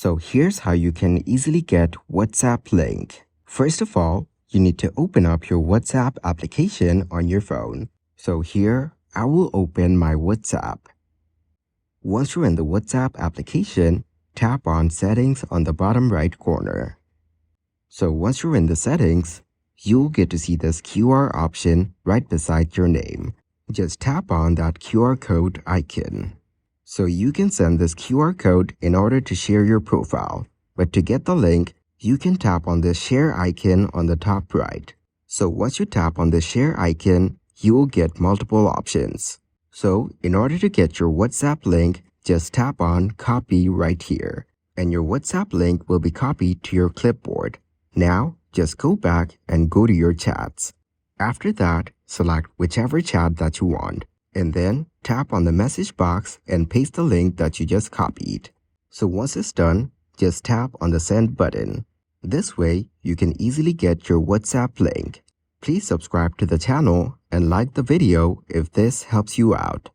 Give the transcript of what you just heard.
So here's how you can easily get WhatsApp link. First of all, you need to open up your WhatsApp application on your phone. So here, I will open my WhatsApp. Once you're in the WhatsApp application, tap on Settings on the bottom right corner. So once you're in the settings, you'll get to see this QR option right beside your name. Just tap on that QR code icon. So you can send this QR code in order to share your profile. But to get the link, you can tap on the share icon on the top right. So once you tap on the share icon, you will get multiple options. So in order to get your WhatsApp link, just tap on copy right here. And your WhatsApp link will be copied to your clipboard. Now, just go back and go to your chats. After that, select whichever chat that you want. And then tap on the message box and paste the link that you just copied. So once it's done, just tap on the send button. This way, you can easily get your WhatsApp link. Please subscribe to the channel and like the video if this helps you out.